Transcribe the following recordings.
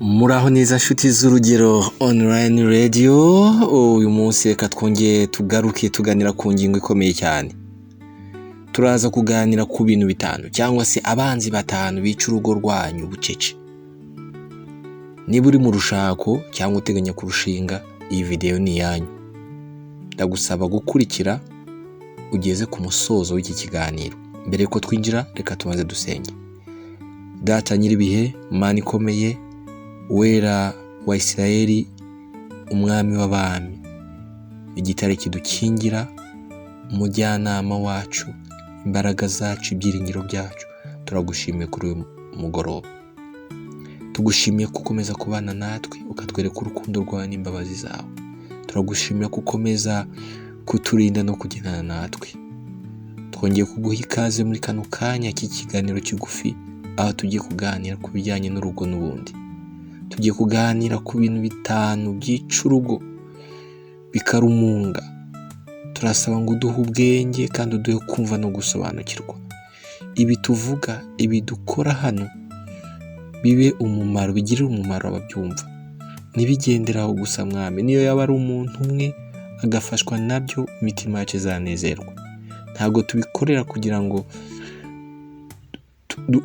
Muraho neza nshuti z'urugero online radio. Uyu munsi reka twongeye tugaruke tuganira ku ngingo ikomeye cyane. Turaza kuganira ku bintu bitanu cyangwa se abanzi batanu bica urugo rwanyu bucece. Niba uri mu rushako cyangwa uteganya kurushinga, iyi video ni yanyu. Ndagusaba gukurikira ugeze ku musozo w'iki kiganiro. Mbere ko twinjira, reka tubanze dusenge. Data nyiribihe, Mana ikomeye, wera wa Isirayeli, umwami w'abami, igitare kidukingira, umujyanama wacu, imbaraga zacu, ibyiringiro byacu, turagushimiye kuri uyu mugoroba. Tugushimiye ko ukomeza kubana natwe, ukatwereka urukundo rwawe n'imbabazi zawe. Turagushimiye ko ukomeza kuturinda no kugendana natwe. Twongeye kuguha ikaze muri kano kanya k'ikiganiro kigufi, aho tugiye kuganira ku bijyanye n'urugo n'ubundi. Tugiye kuganira ku bintu bitanu byica urugo bikarumunga. Turasaba ngo uduhe ubwenge kandi uduhe kumva no gusobanukirwa. Ibi tuvuga, ibi dukora hano bibe umumaro, bigirire umumaro ababyumva. Nibigenderaho gusa mwami, niyo yaba ari umuntu umwe agafashwa nabyo, imitima yacu izanezerwa. Ntabwo tubikorera kugira ngo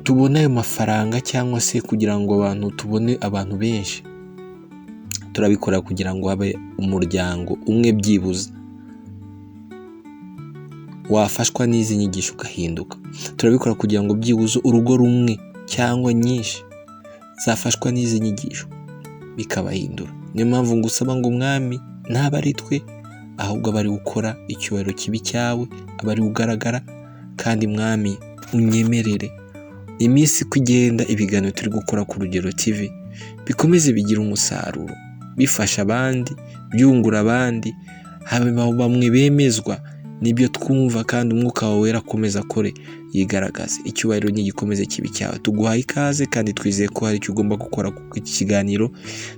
tubone ayo mafaranga cyangwa se kugira ngo tubone abantu benshi. Turabikora kugira ngo habe umuryango umwe byibuze wafashwa n'izi nyigisho ugahinduka. Turabikora kugira ngo byibuze urugo rumwe cyangwa nyinshi zafashwa n'izi nyigisho bikabahindura. Niyo mpamvu ngusaba ngo mwami ntaba ari twe, ahubwo abari gukora icyubahiro kibi cyawe, abari ugaragara. Kandi mwami unyemerere iminsi kugenda ibiganiro turi gukora ku Rugero TV bikomeze bigira umusaruro, bifasha abandi, byungura abandi, habe bamwe bemezwa nibyo twumva, kandi umwuka wawe wera akomeza akore yigaragaze. Icyubahiro nigikomeze kibi cyawe. Tuguhaye ikaze kandi twizeye ko hari icyo ugomba gukora ku iki kiganiro.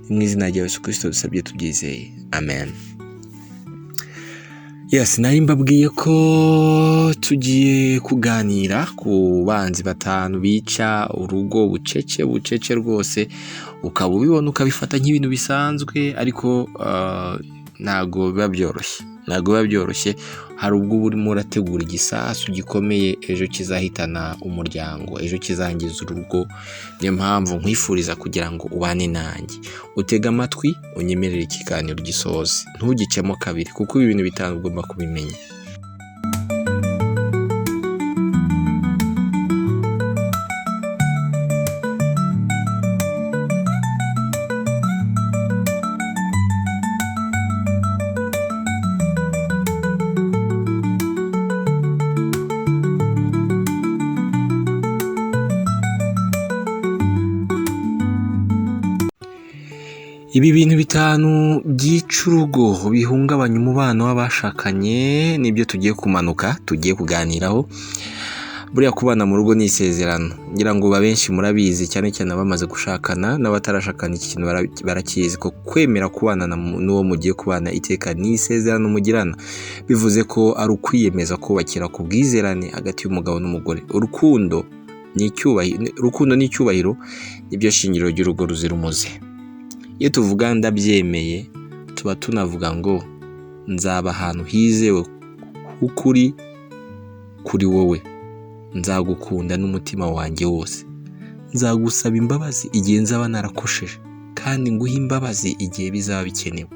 Mu izina rya Yesu Kristo dusabye tubyizeye, amen. Yes, nari mbabwiye ko tugiye kuganira ku banzi batanu bica urugo bucece rwose. Ukaba ubibona ukabifata nk'ibintu bisanzwe, ariko ntago biba byoroshye. Hari ubwo urimo urategura igisasu gikomeye, ejo kizahitana umuryango, ejo kizangiza urugo. Niyo mpamvu nkwifuriza kugira ngo ubane nanjye, utega amatwi, unyemerere ikiganiro gisoze, ntugicemo kabiri, kuko ibi bintu bitanu ugomba kubimenya. Ibi bintu bitanu byica urugo bihungabanya umubano w'abashakanye nibyo tugiye kuganiraho. Buriya kubana mu rugo ni isezerano. Ngira ngo benshi murabizi, cyane cyane abamaze gushakana n'abatarashakana. Iki kintu barakizi ko kwemera kubana n'uwo mugiye kubana iteka ni isezerano mugirana. Bivuze ko ari ukwiyemeza kubakira ku bwizerane hagati y'umugabo n'umugore. Urukundo n'icyubahiro nibyo shingiro ry'urugo ruzira umuze. Iyo tuvuga ndabyemeye, tuba tunavuga ngo nzaba ahantu hizewe ukuri kuri wowe, nzagukunda n'umutima wanjye wose, nzagusaba imbabazi igihe nzaba narakosheje, kandi nguhe imbabazi igihe bizaba bikenewe.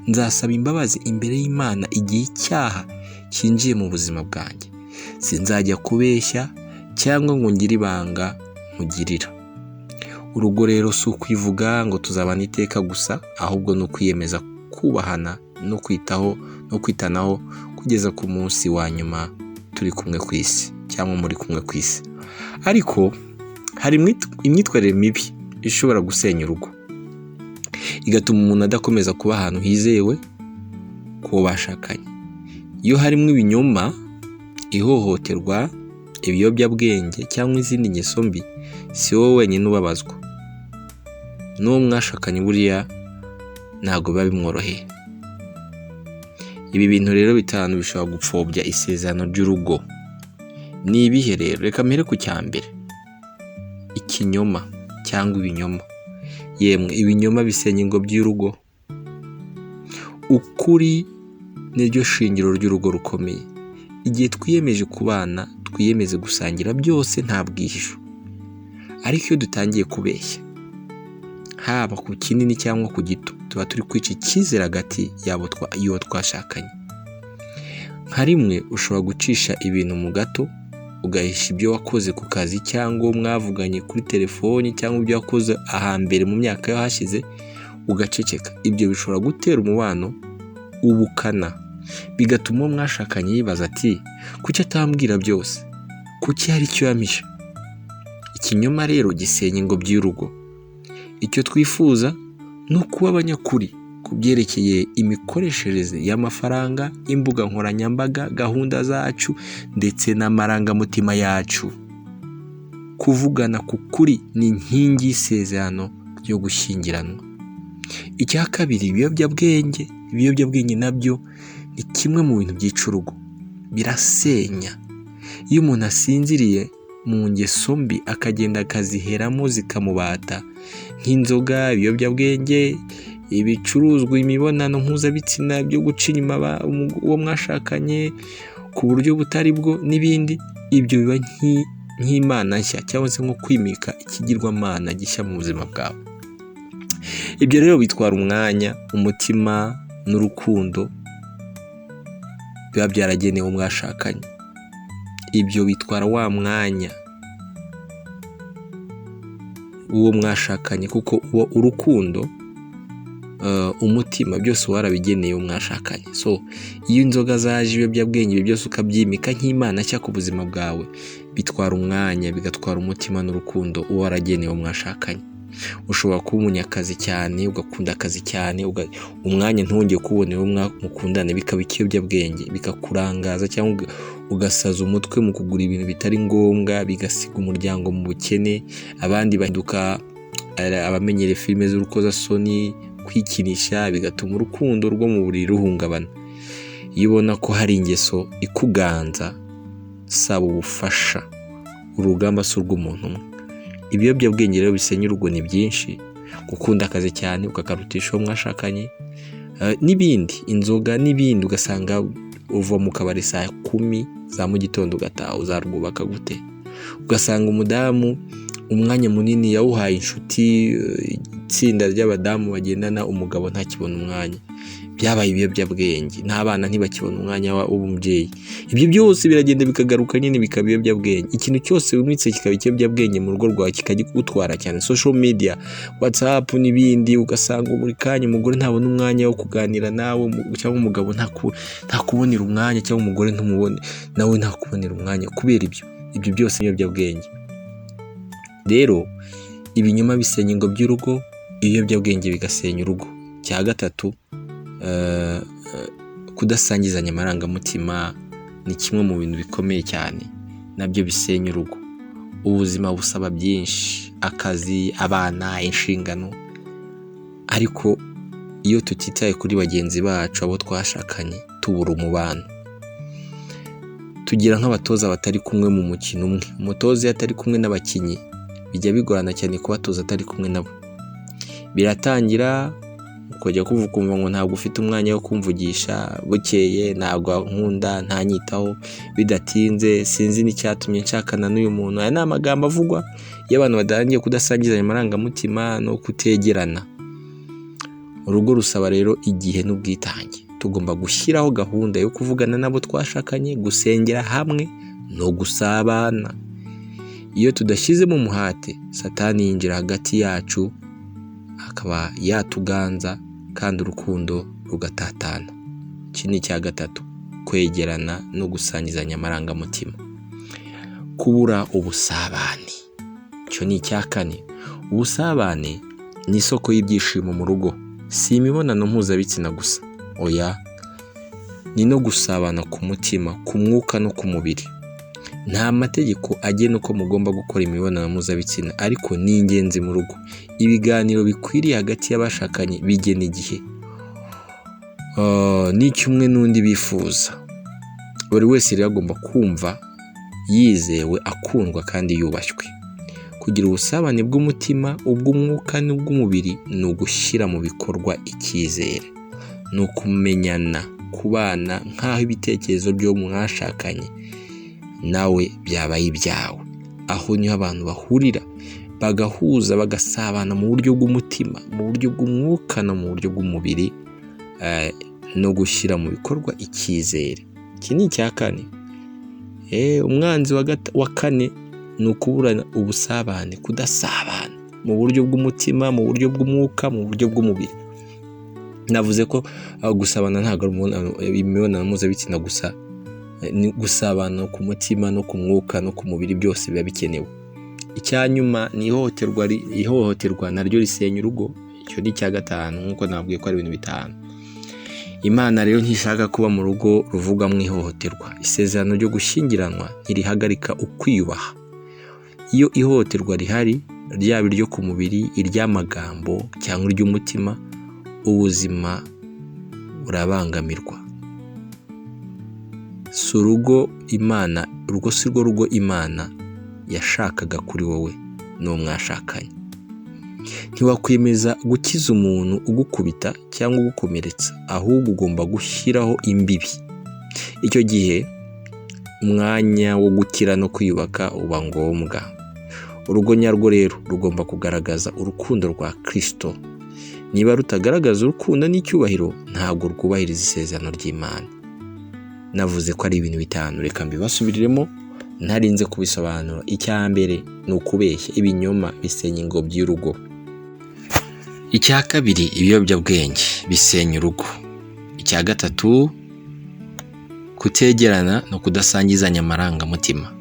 Nzasaba imbabazi imbere y'Imana igihe icyaha cyinjiye mu buzima bwanjye. Sinzajya kubeshya cyangwa ngo ngire ibanga nkugirira. Urugo rero si ukwivuga ngo tuzabana iteka gusa, ahubwo no kwiyemeza kubahana no kwitanaho kugeza ku munsi wa nyuma turi kumwe ku isi, cyangwa muri kumwe ku isi. Ariko hari imyitwarire mibi ishobora gusenya urugo, igatuma umuntu adakomeza kuba ahantu hizewe ku bashakanye. Iyo harimo ibinyoma, ihohoterwa, ibiyobyabwenge cyangwa izindi ngeso mbi, si wowe wenyine ubabazwa, n'uwo mwashakanye buriya ntabwo biba bimworoheye. Ibi bintu rero bitanu bishobora gupfobya isezerano ry'urugo. Ni ibihe rero? Reka mpere ku cya mbere, ikinyoma cyangwa ibinyoma. Yemwe ibinyoma bisenya ingo by'urugo. Ukuri niryo shingiro ry'urugo rukomeye. Igihe twiyemeje kubana, twiyemeze gusangira byose nta bwihisho. Ariko iyo dutangiye kubeshya, haba ku kinini cyangwa ku gito, tuba turi kwica icyizere hagati y'uwo twashakanye. Nka rimwe ushobora gucisha ibintu mu gato, ugahisha ibyo wakoze ku kazi cyangwa mwavuganye kuri telefoni cyangwa ibyo wakoze ahambere mu myaka yo hashize, ugaceceka. Ibyo bishobora gutera umubano ubukana, bigatuma uwo mwashakanye yibaza ati kuki atambwira byose, kuki hari icyo yamisha. Ikinyoma rero gisenya ingo by'urugo. Icyo twifuza ni ukuba abanyakuri ku byerekeye imikoreshereze y'amafaranga, imbuga nkoranyambaga, gahunda zacu ndetse n'amarangamutima yacu. Kuvugana ku kuri ni inkingi y'isezerano ryo gushyingiranwa. Icya kabiri, ibiyobyabwenge. Ibiyobyabwenge nabyo ni kimwe mu bintu byica urugo, birasenya. Iyo umuntu asinziriye mu ngeso mbi akagenda akaziheramo zikamubata, nk'inzoga, ibiyobyabwenge, ibicuruzwa, imibonano mpuzabitsina byo guca inyuma uwo mwashakanye ku buryo butari bwo n'ibindi, ibyo biba nk'imana nshya cyangwa se nko kwimika ikigirwamana gishya mu buzima bwawe. Ibyo rero bitwara umwanya, umutima n'urukundo biba byaragenewe umwashakanye. Ibyo bitwara wa mwanya uwo mwashakanye, kuko urukundo, umutima byose warabigeneye umwashakanye. So iyo inzoga zaje, ibiyobyabwenge byose ukabyimika nk'imana nshya ku buzima bwawe, bitwara umwanya, bigatwara umutima n'urukundo uwo waragenewe umwashakanye. Ushobora kuba umunyakazi cyane, ugakunda akazi cyane, umwanya ntwongeye kubona uwo mukundana, bikaba ikiyobyabwenge, bikakurangaza cyangwa ugasaza umutwe mu kugura ibintu bitari ngombwa, bigasiga umuryango mu bukene. Abandi bahinduka abamenyere filime z'urukozasoni, kwikinisha, bigatuma urukundo rwo mu buriri ruhungabana. Iyo ubona ko hari ingeso ikuganza, saba ubufasha. Urugamba si urw'umuntu umwe. Ibiyobyabwenge rero bisenya urugo ni byinshi. Gukunda akazi cyane ukakarutisha uwo mwashakanye, n'ibindi, inzoga n'ibindi. Ugasanga uva mu kabari saa 10 za mu gitondo ugataha, uzarwubaka gute? Ugasanga umudamu umwanya munini yawuhaye inshuti, itsinda ry'abadamu bagendana, umugabo ntakibona umwanya. Byabaye ibiyobyabwenge, n'abana ntibakibona umwanya w'umubyeyi. Ibyo byose biragenda bikagaruka nyine bikaba ibiyobyabwenge. Ikintu cyose wimitse kikaba ikiyobyabwenge mu rugo rwawe, kikagutwara cyane. Social media, WhatsApp n'ibindi, ugasanga buri kanya umugore ntabona umwanya wo kuganira nawe, cyangwa umugabo ntakubonera umwanya, cyangwa umugore ntumubone nawe ntakubonera umwanya kubera ibyo byose ibiyobyabwenge. Rero ibinyoma bisenya ingo by'urugo, ibiyobyabwenge bigasenya urugo. Cya gatatu, kudasangizanya amarangamutima ni kimwe mu bintu bikomeye cyane, nabyo bisenya urugo. Ubuzima busaba byinshi, akazi, abana, inshingano, ariko iyo tutitaye kuri bagenzi bacu, abo twashakanye, tubura umubano. Tugira nk'abatoza batari kumwe mu mukino umwe. Umutoza iyo atari kumwe n'abakinnyi, bijya bigorana cyane kubatoza atari kumwe nabo. Biratangira ukajya kumva ngo ntabwo ufite umwanya wo kumvugisha, bukeye ntabwo nkunda, ntanyitaho. Bidatinze sinzi n'icyatumye nshakana n'uyu muntu. Aya ni amagambo avugwa iyo abantu badangiye kudasangizanya amarangamutima no kutegerana. Urugo rusaba rero igihe n'ubwitange. Tugomba gushyiraho gahunda yo kuvugana nabo twashakanye, gusengera hamwe no gusabana. Iyo tudashyizemo umuhate, Satani yinjira hagati yacu akaba yatuganza, kandi urukundo rugatatana. Iki ni icya gatatu, kwegerana no gusangizanya amarangamutima. Kubura ubusabane, cyo ni icya kane. Ubusabane ni isoko y'ibyishimo mu rugo. Si imibonano mpuzabitsina gusa, oya, ni no gusabana ku mutima, ku mwuka no ku mubiri. nta mategeko agena uko mugomba gukora imibonano mpuzabitsina, ariko ni ingenzi mu rugo. Ibiganiro bikwiriye hagati y'abashakanye bigena igihe n'icyo umwe n'undi bifuza. Buri wese rero agomba kumva yizewe, akundwa kandi yubashywe. Kugira ubusabane bw'umutima, ubw'umwuka n'ubw'umubiri ni ugushyira mu bikorwa icyizere, ni ukumenyana, kubana nk'aho ibitekerezo byo mwashakanye nawe byabaye ibyawe. Aho niho abantu bahurira bagahuza, bagasabana mu buryo bw'umutima, mu buryo bw'umwuka no mu buryo bw'umubiri, no gushyira mu bikorwa icyizere. Iki ni icya kane. Umwanzi wa kane ni ukubura ubusabane, kudasabana mu buryo bw'umutima, mu buryo bw'umwuka, mu buryo bw'umubiri. Navuze ko gusabana ntabwo ari imibonano mpuzabitsina gusa, ni gusabana ku mutima no ku mwuka no ku mubiri, byose biba bikenewe. Icyanyuma ni ihohoterwa naryo risenya urugo. Icyo ni icya gatanu, nk'uko nabwiye ko ari ibintu bitanu. Imana rero ntishaka kuba mu rugo ruvuga mu ihohoterwa. Isezerano ryo gushyingiranwa ntirihagarika ukwiyubaha. Iyo ihohoterwa rihari, ryaba iryo ku mubiri, iry'amagambo cyangwa iry'umutima, ubuzima burabangamirwa. Urwo si rwo rugo Imana yashakaga kuri wowe n'uwo mwashakanye. Ntiwakwemeza gukiza umuntu ugukubita cyangwa ugukomeretsa, ahubwo ugomba gushyiraho imbibi. Icyo gihe umwanya wo gukira no kwiyubaka uba ngombwa. Urugo nyarwo rero rugomba kugaragaza urukundo rwa Kristo. Niba rutagaragaza urukundo n'icyubahiro, ntabwo rwubahiriza isezerano ry'Imana. Navuze ko ari ibintu bitanu, reka mbibasubiriremo ntarinze kubisobanura. Icya mbere ni ukubeshya, ibinyoma bisenya ingobyi y'urugo. Icya kabiri, ibiyobyabwenge bisenya urugo. Icya gatatu, kutegerana no kudasangizanya amarangamutima,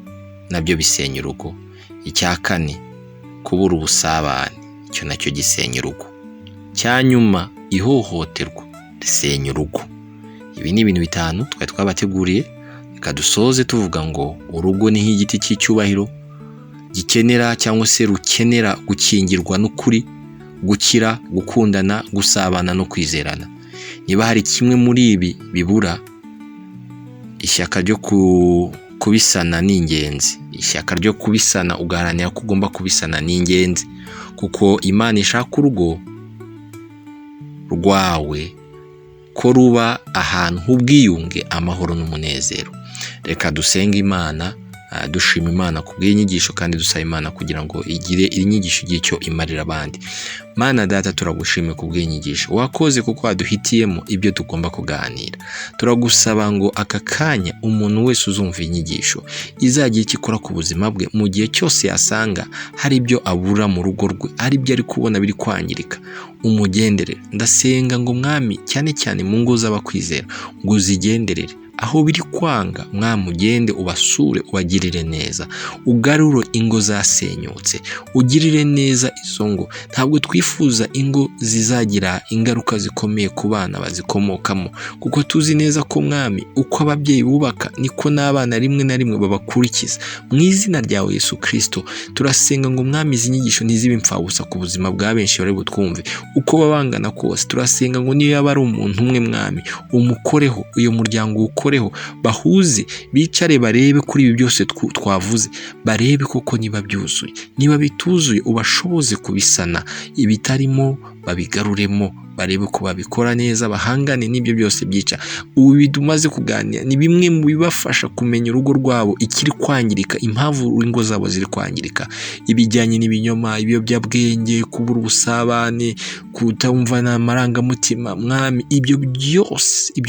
nabyo bisenya urugo. Icya kane, kubura ubusabane, icyo nacyo gisenya urugo. Cyanyuma, ihohoterwa risenya urugo. Ibi ni ibintu bitanu twari twabateguriye. Reka dusoze tuvuga ngo urugo ni nk'igiti cy'icyubahiro gikenera cyangwa se rukenera gukingirwa n'ukuri, gukira, gukundana, gusabana no kwizerana. Niba hari kimwe muri ibi bibura, ishyaka ryo kubisana ni ingenzi. Ishyaka ryo kubisana, ugaharanira ko ugomba kubisana, ni ingenzi, kuko Imana ishaka urugo rwawe ko ruba ahantu h'ubwiyunge, amahoro n'umunezero. Reka dusenge Imana, dushima Imana ku bw'inyigisho, kandi dusaba Imana kugira ngo igire inyigisho igihe cyo imarira abandi. Mana Data, turagushimiye ku bw'inyigisho wakoze, kuko waduhitiyemo ibyo tugomba kuganira. Turagusaba ngo aka kanya umuntu wese uzumva inyigisho izagira icyo ikora ku buzima bwe, mu gihe cyose yasanga hari ibyo abura mu rugo rwe, ari byo ari kubona biri kwangirika, umugenderere. Ndasenga ngo Mwami, cyane cyane mu ngo z'abakwizera, ngo uzigenderere. Aho biri kwanga, Mwami, ugende ubasure, ubagirire neza, ugarure ingo zasenyutse, ugirire neza izo ngo. Ntabwo twifuza ingo zizagira ingaruka zikomeye ku bana bazikomokamo, kuko tuzi neza ko Mwami, uko ababyeyi bubaka niko n'abana rimwe na rimwe babakurikiza. Mu izina ryawe Yesu Kristo turasenga ngo Mwami, izi nyigisho ntizibe impfabusa ku buzima bwa benshi bari butwumve, uko babangana kose. Turasenga ngo niyo yaba ari umuntu umwe, Mwami, umukoreho, uyo muryango ukoreho, bahuze, bicare barebe kuri ibi byose twavuze, barebe koko niba byuzuye. Niba bituzuye, ubashoboze kubisana, ibitarimo babigaruremo, barebe ko babikora neza, bahangane n'ibyo byose byica. Ubu bidumaze kuganira ni bimwe mu bibafasha kumenya urugo rwabo ikiri kwangirika, impamvu ingo zabo ziri kwangirika, ibijyanye n'ibinyoma, ibiyobyabwenge, kubura ubusabane, kutumvana amarangamutima. Mwami, ibyo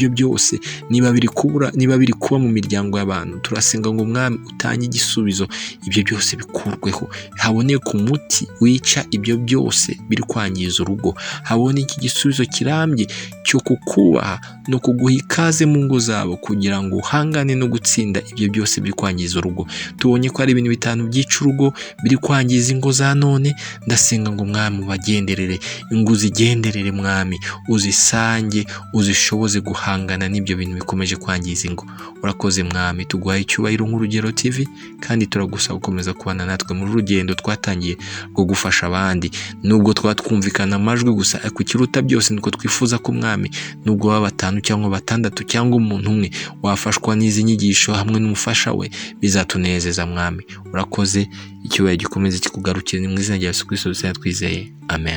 byose niba biri kuba mu miryango y'abantu, turasenga ngo Mwami utange igisubizo, ibyo byose bikurweho, haboneke umuti wica ibyo byose biri kwangiza urugo. rugo haboneke igisubizo kirambye cyo kukubaha no kuguha ikaze mu ngo zabo kugira ngo uhangane no gutsinda ibyo byose biri kwangiza urugo. Tubonye ko ari ibintu bitanu byica urugo biri kwangiza ingo za none. Ndasenga ngo Mwami ubagenderere, ingo uzigenderere Mwami, uzisange, uzishoboze guhangana n'ibyo bintu bikomeje kwangiza ingo. Urakoze Mwami, tuguhaye icyubahiro nk'Urugero TV kandi turagusaba gukomeza kubana natwe muri rugendo twatangiye rwo gufasha abandi. Nubwo twumvikana amajwi gusa, ariko ikiruta byose niko twifuza ko Mwami nubwo baba 5 cyangwa 6 cyangwa umuntu umwe wafashwa n'izi nyigisho hamwe n'umufasha we, bizatunezeza Mwami. Urakoze, icyubahiro gikomeze kikugarukire, ni mu izina rya Yesu Kristo twizeye, amen.